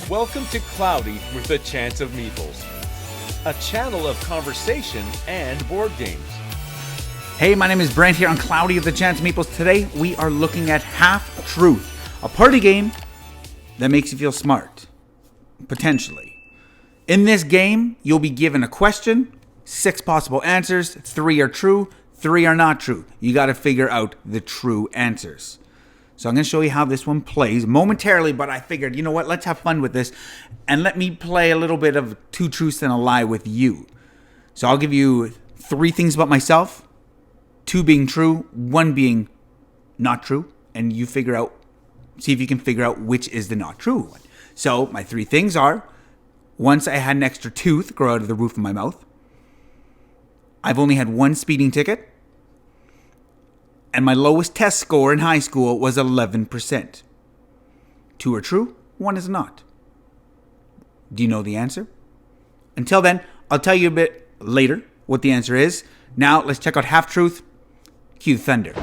Welcome to Cloudy with a Chance of Meeples, a channel of conversation and board games. Hey, my name is Brent here on Cloudy with a Chance of Meeples. Today we are looking at Half Truth, a party game that makes you feel smart, potentially. In this game, you'll be given a question, 6 possible answers, 3 are true, 3 are not true. You got to figure out the true answers. So I'm going to show you how this one plays momentarily, but I figured, you know what, let's have fun with this and let me play a little bit of 2 truths and a lie with you. So I'll give you 3 things about myself, 2 being true, 1 being not true, and you see if you can figure out which is the not true one. So my 3 things are, once I had an extra tooth grow out of the roof of my mouth, I've only had 1 speeding ticket, and my lowest test score in high school was 11%. 2 are true, 1 is not. Do you know the answer? Until then, I'll tell you a bit later what the answer is. Now, let's check out Half Truth. Cue thunder.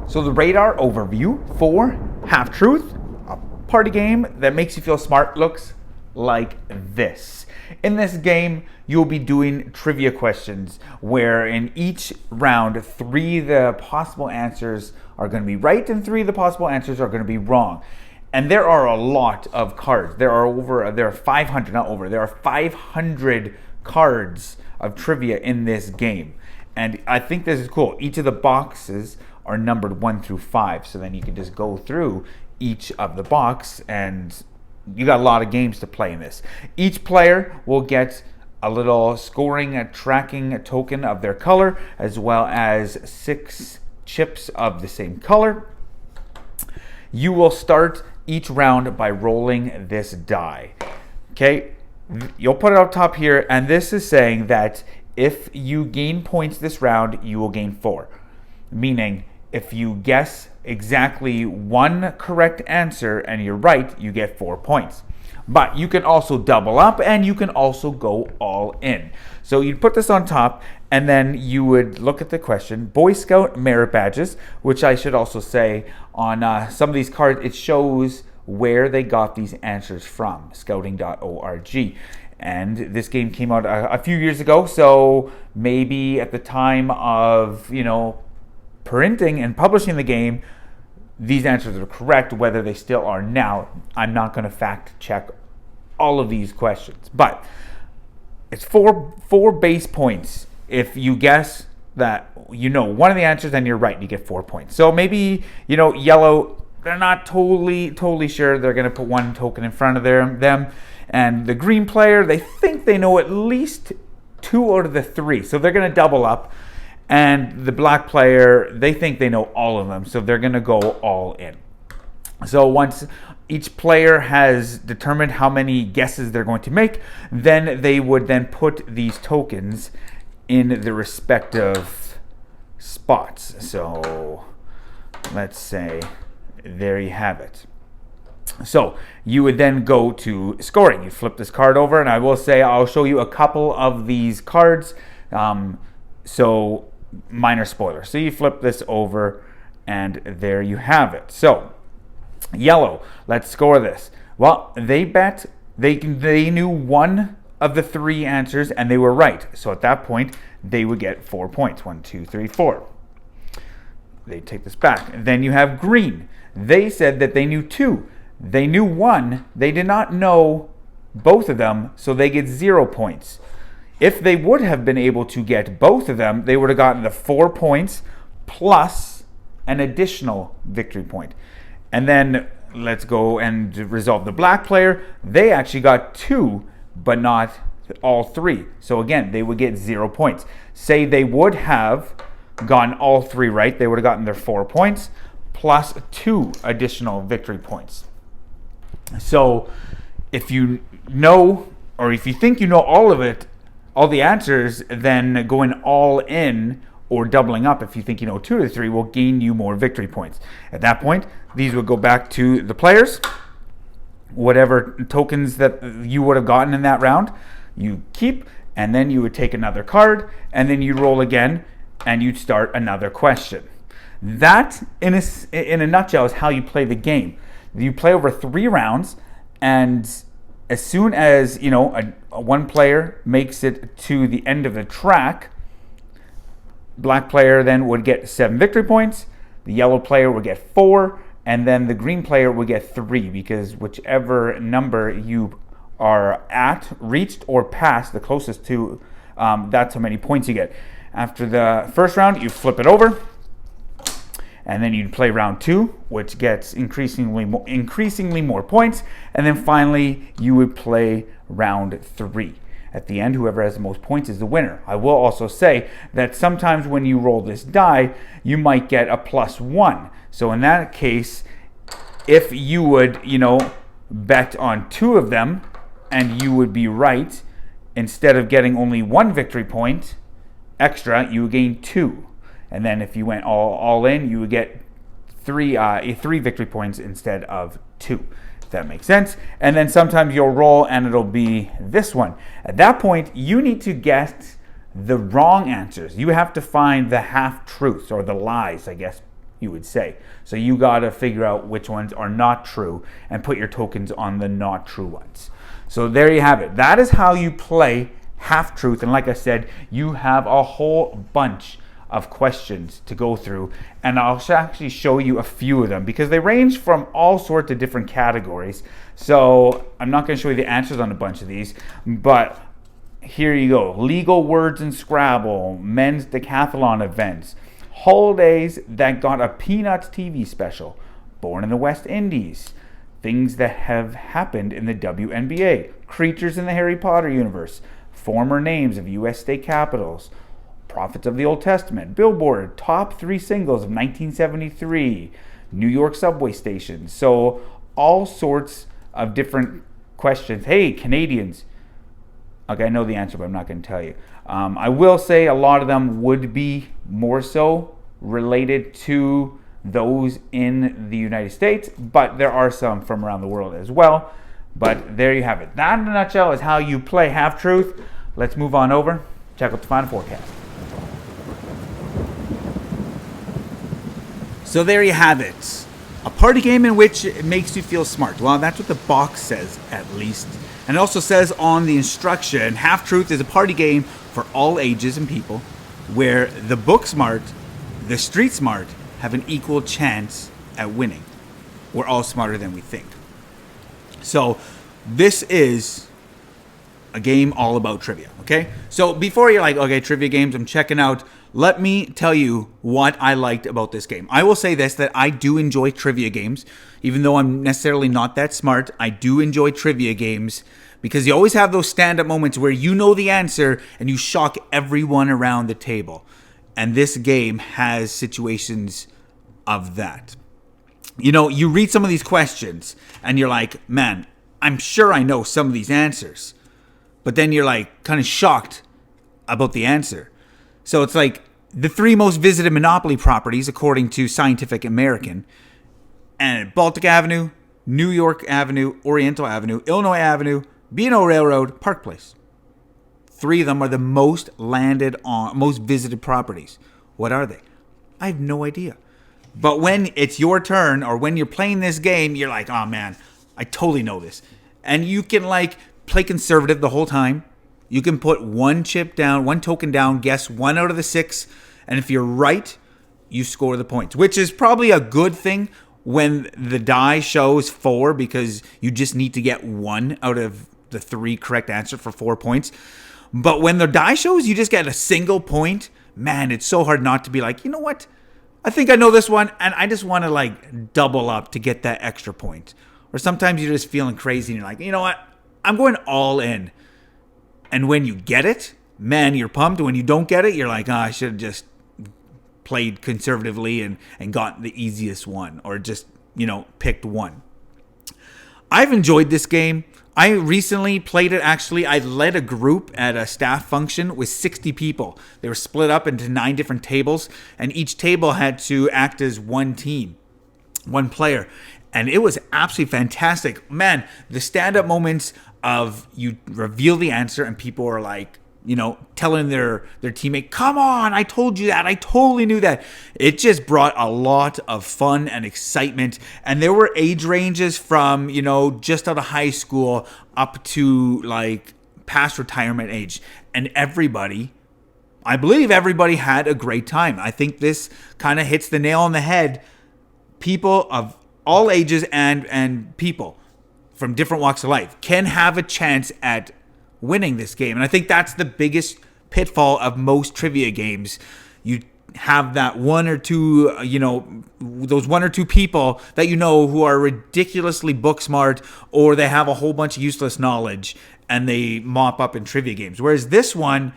So the radar overview for Half Truth, a party game that makes you feel smart, looks like this. In this game, you'll be doing trivia questions where in each round, 3 of the possible answers are going to be right and 3 of the possible answers are going to be wrong. And there are a lot of cards. There are 500 cards of trivia in this game. And I think this is cool. Each of the boxes are numbered 1 through 5. So then you can just go through each of the box and you got a lot of games to play in this. Each player will get a little scoring, a tracking token of their color, as well as 6 chips of the same color. You will start each round by rolling this die. Okay, you'll put it up top here, and this is saying that if you gain points this round, you will gain 4. Meaning, if you guess exactly 1 correct answer and you're right, you get 4 points. But you can also double up and you can also go all in. So you'd put this on top and then you would look at the question, Boy Scout merit badges, which I should also say on some of these cards, it shows where they got these answers from, scouting.org. And this game came out a few years ago, so maybe at the time of, printing and publishing the game, these answers are correct. Whether they still are now, I'm not going to fact check all of these questions. But it's 4 base points. If you guess that one of the answers and you're right, you get 4 points. So maybe, yellow, they're not totally sure. They're going to put 1 token in front of them. And the green player, they think they know at least 2 out of the 3. So they're going to double up. And the black player, they think they know all of them, so they're going to go all in. So once each player has determined how many guesses they're going to make, then they would then put these tokens in the respective spots. So let's say there you have it. So you would then go to scoring. You flip this card over, and I will say I'll show you a couple of these cards. So minor spoiler. So you flip this over and there you have it. So yellow, let's score this. Well, they bet they knew 1 of the 3 answers and they were right. So at that point, they would get 4 points. 1, 2, 3, 4. They take this back. Then you have green. They said that they knew 2. They knew 1. They did not know both of them, so they get 0 points. If they would have been able to get both of them, they would have gotten the 4 points plus an additional victory point. And then let's go and resolve the black player. They actually got 2, but not all 3. So again, they would get 0 points. Say they would have gotten all 3 right, they would have gotten their 4 points plus 2 additional victory points. So if you know, or if you think you know all of it, all the answers, then going all in or doubling up, if you think you know 2 to 3, will gain you more victory points. At that point, these would go back to the players. Whatever tokens that you would have gotten in that round, you keep, and then you would take another card, and then you roll again, and you'd start another question. That, in a nutshell, is how you play the game. You play over 3 rounds, and as soon as one player makes it to the end of the track, black player then would get 7 victory points, the yellow player would get 4, and then the green player would get 3, because whichever number you are reached or passed, the closest to, that's how many points you get. After the first round, you flip it over, and then you'd play round 2, which gets increasingly more points, and then finally you would play round 3. At the end, whoever has the most points is the winner. I will also say that sometimes when you roll this die, you might get a +1. So in that case, if you would, bet on 2 of them and you would be right, instead of getting only 1 victory point extra, you would gain 2. And then if you went all in, you would get 3 victory points instead of 2. That makes sense. And then sometimes you'll roll and it'll be this one. At that point, you need to guess the wrong answers. You have to find the half-truths, or the lies, I guess you would say. So you got to figure out which ones are not true and put your tokens on the not true ones. So there you have it. That is how you play half-truth. And like I said, you have a whole bunch of questions to go through, and I'll actually show you a few of them because they range from all sorts of different categories. So I'm not going to show you the answers on a bunch of these, but here you go. Legal words in Scrabble, men's decathlon events, holidays that got a Peanuts TV special, born in the West Indies, things that have happened in the WNBA, creatures in the Harry Potter universe, former names of U.S. state capitals, prophets of the Old Testament, Billboard, top 3 singles of 1973, New York subway stations. So all sorts of different questions. Hey, Canadians. Okay, I know the answer, but I'm not going to tell you. I will say a lot of them would be more so related to those in the United States, but there are some from around the world as well. But there you have it. That in a nutshell is how you play Half-Truth. Let's move on over. Check out the final forecast. So there you have it. A party game in which it makes you feel smart. Well, that's what the box says, at least. And it also says on the instruction, Half-Truth is a party game for all ages and people, where the book smart, the street smart, have an equal chance at winning. We're all smarter than we think. So this is a game all about trivia, okay? So before you're like, okay, trivia games, I'm checking out, let me tell you what I liked about this game. I will say this, that I do enjoy trivia games. Even though I'm necessarily not that smart, I do enjoy trivia games because you always have those stand-up moments where you know the answer and you shock everyone around the table. And this game has situations of that. You read some of these questions and you're like, man, I'm sure I know some of these answers. But then you're like kind of shocked about the answer. So it's like the 3 most visited Monopoly properties, according to Scientific American, and Baltic Avenue, New York Avenue, Oriental Avenue, Illinois Avenue, B&O Railroad, Park Place. 3 of them are the most visited properties. What are they? I have no idea. But when it's your turn or when you're playing this game, you're like, oh man, I totally know this. And you can play conservative the whole time. You can put 1 chip down, 1 token down, guess 1 out of the 6. And if you're right, you score the points, which is probably a good thing when the die shows 4 because you just need to get 1 out of the 3 correct answer for 4 points. But when the die shows you just get a single point, man, it's so hard not to be like, you know what? I think I know this one and I just want to double up to get that extra point. Or sometimes you're just feeling crazy and you're like, you know what? I'm going all in. And when you get it, man, you're pumped. When you don't get it, you're like, I should have just played conservatively and got the easiest one. Or just, picked one. I've enjoyed this game. I recently played it, actually. I led a group at a staff function with 60 people. They were split up into 9 different tables. And each table had to act as one team, one player. And it was absolutely fantastic. Man, the stand-up moments of you reveal the answer and people are like telling their teammate, come on, I told you that. I totally knew that. It just brought a lot of fun and excitement. And there were age ranges from, just out of high school up to like past retirement age. And I believe everybody had a great time. I think this kind of hits the nail on the head. People of all ages and people from different walks of life can have a chance at winning this game. And I think that's the biggest pitfall of most trivia games. You have that one or two, those one or two people that who are ridiculously book smart, or they have a whole bunch of useless knowledge and they mop up in trivia games. Whereas this one,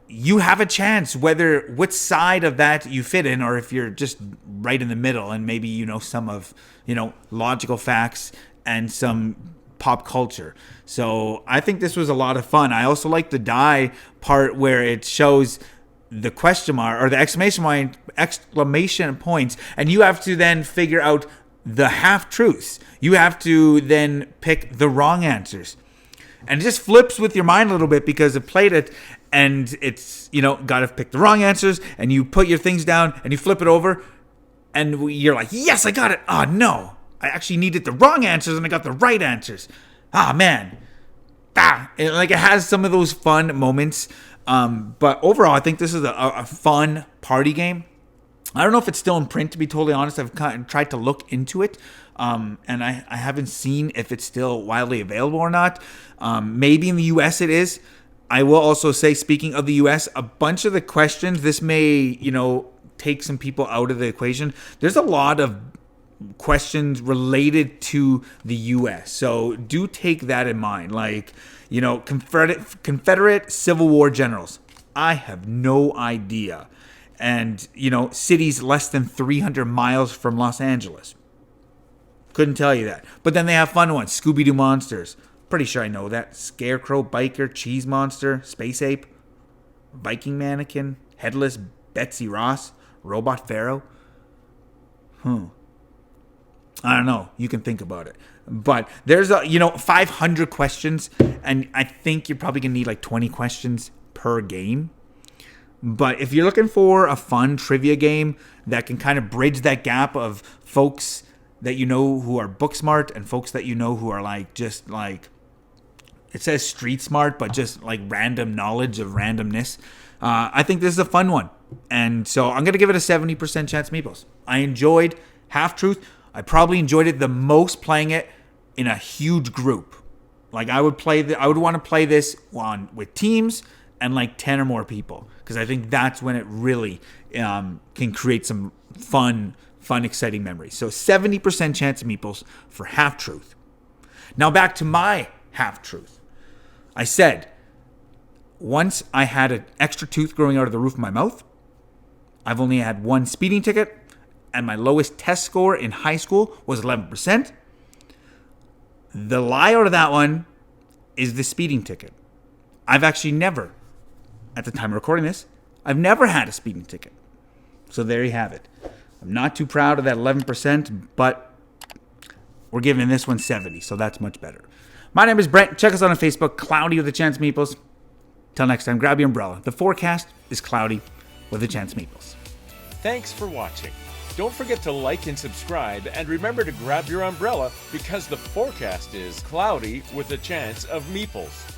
you have a chance whether which side of that you fit in, or if you're just right in the middle and maybe some of logical facts and some pop culture. So I think this was a lot of fun. I also like the die part where it shows the question mark or the exclamation points, and you have to then figure out the half truths. You have to then pick the wrong answers. And it just flips with your mind a little bit because I've played it and it's, got to pick the wrong answers, and you put your things down and you flip it over and you're like, yes, I got it. Oh, no. I actually needed the wrong answers and I got the right answers. Ah, man. It has some of those fun moments. But overall, I think this is a fun party game. I don't know if it's still in print, to be totally honest. I've kind of tried to look into it. And I haven't seen if it's still widely available or not. Maybe in the US it is. I will also say, speaking of the US, a bunch of the questions, this may, take some people out of the equation. There's a lot of questions related to the US. So do take that in mind. Like, Confederate Civil War generals. I have no idea. And, cities less than 300 miles from Los Angeles. Couldn't tell you that. But then they have fun ones. Scooby-Doo monsters. Pretty sure I know that. Scarecrow, Biker, Cheese Monster, Space Ape, Viking Mannequin, Headless Betsy Ross, Robot Pharaoh. I don't know. You can think about it. But there's 500 questions, and I think you're probably going to need like 20 questions per game. But if you're looking for a fun trivia game that can kind of bridge that gap of folks that who are book smart and folks that who are like just like, it says street smart, but just like random knowledge of randomness, I think this is a fun one. And so I'm going to give it a 70% Chance Meeples. I enjoyed Half Truth. I probably enjoyed it the most playing it in a huge group. Like I would want to play this with teams and like 10 or more people, because I think that's when it really can create some fun, exciting memories. So 70% Chance of Meeples for Half Truth. Now back to my Half Truth. I said, once I had an extra tooth growing out of the roof of my mouth. I've only had one speeding ticket, and my lowest test score in high school was 11%. The lie out of that one is the speeding ticket. I've actually never, at the time of recording this, I've never had a speeding ticket. So there you have it. I'm not too proud of that 11%, but we're giving this one 70, so that's much better. My name is Brent. Check us out on Facebook, Cloudy with a Chance Meeples. Till next time, grab your umbrella. The forecast is cloudy with a Chance Meeples. Thanks for watching. Don't forget to like and subscribe, and remember to grab your umbrella because the forecast is cloudy with a chance of meeples.